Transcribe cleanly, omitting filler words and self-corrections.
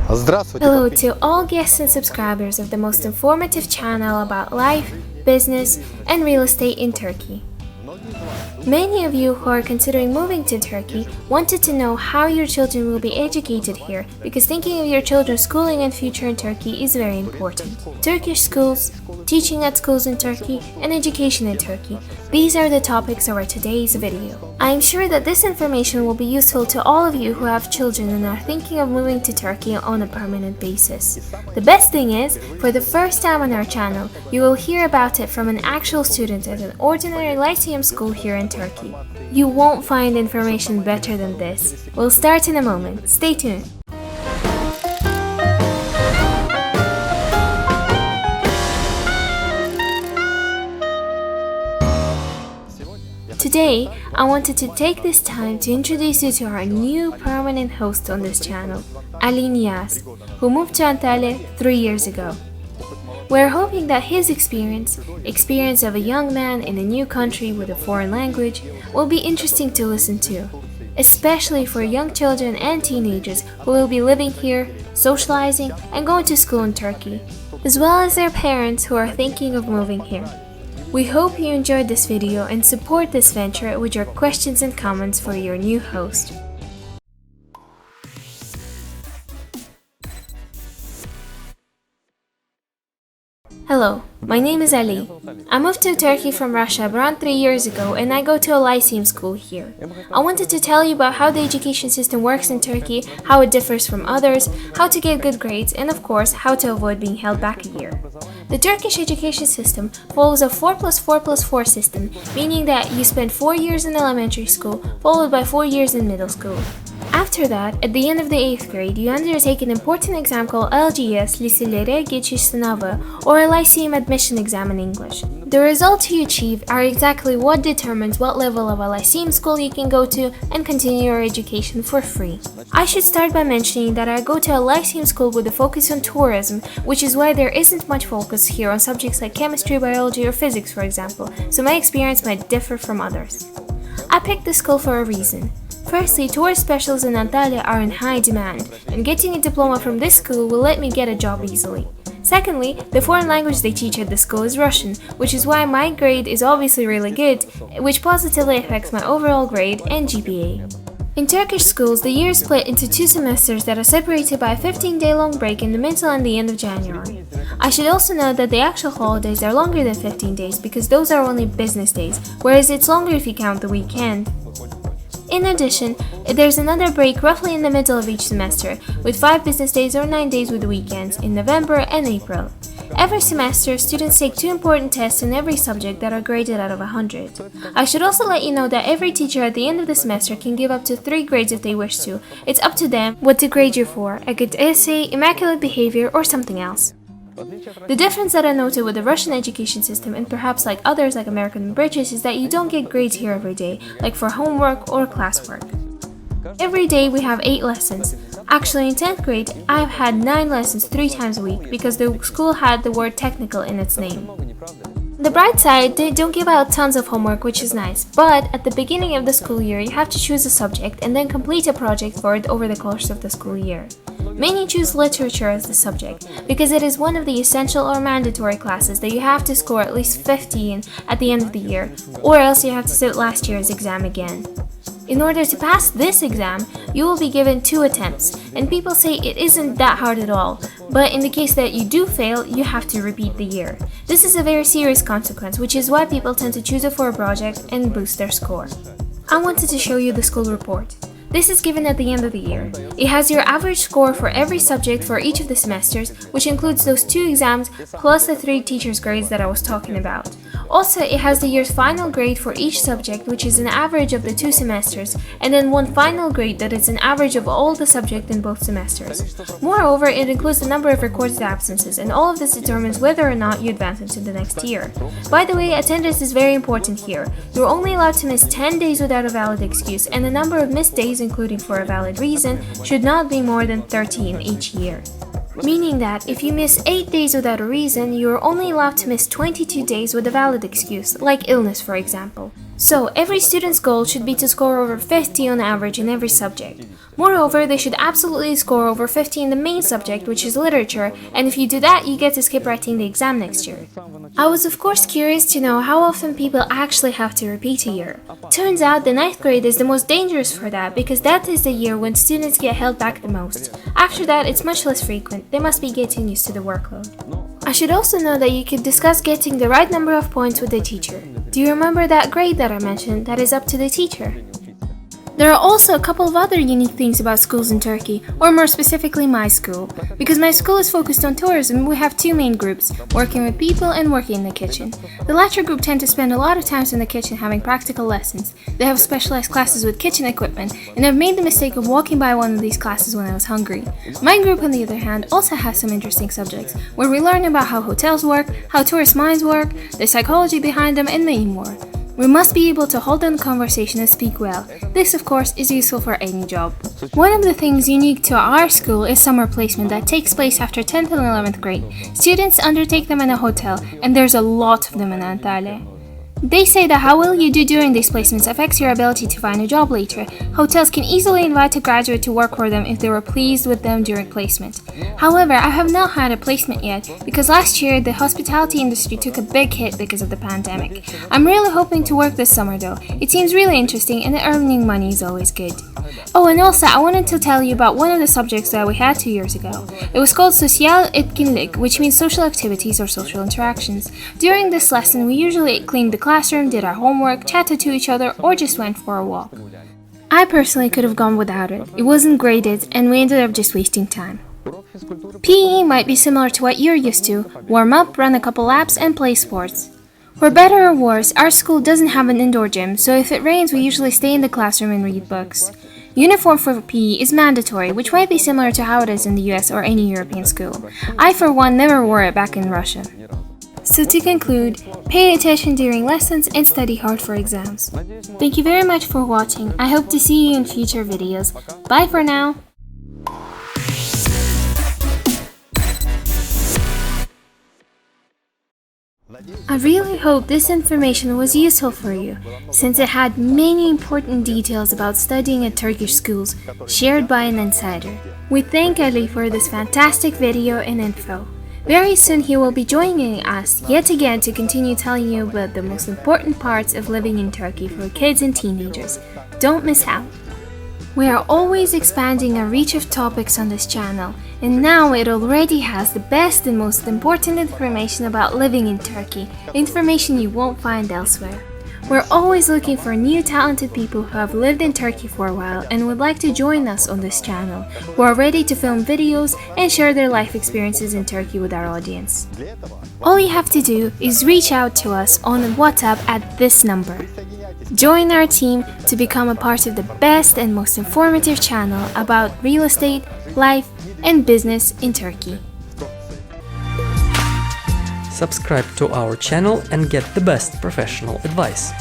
Hello to all guests and subscribers of the most informative channel about life, business, and real estate in Turkey. Many of you who are considering moving to Turkey wanted to know how your children will be educated here, because thinking of your children's schooling and future in Turkey is very important. Turkish schools, teaching at schools in Turkey, and education in Turkey. These are the topics of our today's video. I am sure that this information will be useful to all of you who have children and are thinking of moving to Turkey on a permanent basis. The best thing is, for the first time on our channel, you will hear about it from an actual student at an ordinary Lyceum school here in Turkey. You won't find information better than this. We'll start in a moment. Stay tuned. Today, I wanted to take this time to introduce you to our new permanent host on this channel, Niass, who moved to Antalya 3 years ago. We're hoping that his experience of a young man in a new country with a foreign language, will be interesting to listen to, especially for young children and teenagers who will be living here, socializing, and going to school in Turkey, as well as their parents who are thinking of moving here. We hope you enjoyed this video and support this venture with your questions and comments for your new host. Hello, my name is Ali. I moved to Turkey from Russia around 3 years ago and I go to a Lyceum school here. I wanted to tell you about how the education system works in Turkey, how it differs from others, how to get good grades, and of course, how to avoid being held back a year. The Turkish education system follows a 4+4+4 system, meaning that you spend 4 years in elementary school, followed by 4 years in middle school. After that, at the end of the 8th grade, you undertake an important exam called LGS Liselere Geçiş Sınavı, or a Lyceum admission exam in English. The results you achieve are exactly what determines what level of a Lyceum school you can go to and continue your education for free. I should start by mentioning that I go to a Lyceum school with a focus on tourism, which is why there isn't much focus here on subjects like chemistry, biology, or physics, for example, so my experience might differ from others. I picked this school for a reason. Firstly, tourist specials in Antalya are in high demand, and getting a diploma from this school will let me get a job easily. Secondly, the foreign language they teach at the school is Russian, which is why my grade is obviously really good, which positively affects my overall grade and GPA. In Turkish schools, the year is split into 2 semesters that are separated by a 15-day-long break in the middle and the end of January. I should also note that the actual holidays are longer than 15 days because those are only business days, whereas it's longer if you count the weekend. In addition, there's another break roughly in the middle of each semester, with 5 business days or 9 days with weekends in November and April. Every semester, students take 2 important tests in every subject that are graded out of 100. I should also let you know that every teacher at the end of the semester can give up to 3 grades if they wish to. It's up to them what to grade you for, a good essay, immaculate behavior, or something else. The difference that I noted with the Russian education system, and perhaps like others like American and British, is that you don't get grades here every day, like for homework or classwork. Every day we have 8 lessons. Actually, in 10th grade, I've had 9 lessons 3 times a week because the school had the word technical in its name. The bright side, they don't give out tons of homework, which is nice, but at the beginning of the school year, you have to choose a subject and then complete a project for it over the course of the school year. Many choose literature as the subject because it is one of the essential or mandatory classes that you have to score at least 50 in at the end of the year, or else you have to sit last year's exam again. In order to pass this exam, you will be given 2 attempts, and people say it isn't that hard at all, but in the case that you do fail, you have to repeat the year. This is a very serious consequence, which is why people tend to choose it for a project and boost their score. I wanted to show you the school report. This is given at the end of the year. It has your average score for every subject for each of the semesters, which includes those 2 exams plus the 3 teachers' grades that I was talking about. Also, it has the year's final grade for each subject, which is an average of the 2 semesters, and then one final grade that is an average of all the subjects in both semesters. Moreover, it includes the number of recorded absences, and all of this determines whether or not you advance into the next year. By the way, attendance is very important here. You're only allowed to miss 10 days without a valid excuse, and the number of missed days, including for a valid reason, should not be more than 13 each year. Meaning that if you miss 8 days without a reason, you are only allowed to miss 22 days with a valid excuse, like illness for example. So, every student's goal should be to score over 50 on average in every subject. Moreover, they should absolutely score over 50 in the main subject, which is literature, and if you do that, you get to skip writing the exam next year. I was of course curious to know how often people actually have to repeat a year. Turns out the 9th grade is the most dangerous for that because that is the year when students get held back the most. After that, it's much less frequent. They must be getting used to the workload. I should also know that you could discuss getting the right number of points with the teacher. Do you remember that grade that I mentioned that is up to the teacher? There are also a couple of other unique things about schools in Turkey, or more specifically my school. Because my school is focused on tourism, we have two main groups, working with people and working in the kitchen. The latter group tend to spend a lot of time in the kitchen having practical lessons. They have specialized classes with kitchen equipment, and I've made the mistake of walking by one of these classes when I was hungry. My group, on the other hand, also has some interesting subjects, where we learn about how hotels work, how tourist minds work, the psychology behind them, and many more. We must be able to hold on conversation and speak well. This, of course, is useful for any job. One of the things unique to our school is summer placement that takes place after 10th and 11th grade. Students undertake them in a hotel, and there's a lot of them in Antalya. They say that how well you do during these placements affects your ability to find a job later. Hotels can easily invite a graduate to work for them if they were pleased with them during placement. However, I have not had a placement yet because last year the hospitality industry took a big hit because of the pandemic. I'm really hoping to work this summer though. It seems really interesting and earning money is always good. Oh, and also I wanted to tell you about one of the subjects that we had 2 years ago. It was called Sosyal Etkinlik, which means social activities or social interactions. During this lesson, we usually cleaned the classroom, did our homework, chatted to each other, or just went for a walk. I personally could have gone without it. It wasn't graded, and we ended up just wasting time. PE might be similar to what you're used to: warm up, run a couple laps, and play sports. For better or worse, our school doesn't have an indoor gym, so if it rains, we usually stay in the classroom and read books. Uniform for PE is mandatory, which might be similar to how it is in the US or any European school. I, for one, never wore it back in Russia. So to conclude, pay attention during lessons and study hard for exams. Thank you very much for watching. I hope to see you in future videos. Bye for now! I really hope this information was useful for you, since it had many important details about studying at Turkish schools shared by an insider. We thank Ali for this fantastic video and info. Very soon he will be joining us yet again to continue telling you about the most important parts of living in Turkey for kids and teenagers. Don't miss out! We are always expanding our reach of topics on this channel, and now it already has the best and most important information about living in Turkey, information you won't find elsewhere. We're always looking for new talented people who have lived in Turkey for a while and would like to join us on this channel, who are ready to film videos and share their life experiences in Turkey with our audience. All you have to do is reach out to us on WhatsApp at this number. Join our team to become a part of the best and most informative channel about real estate, life, and business in Turkey. Subscribe to our channel and get the best professional advice.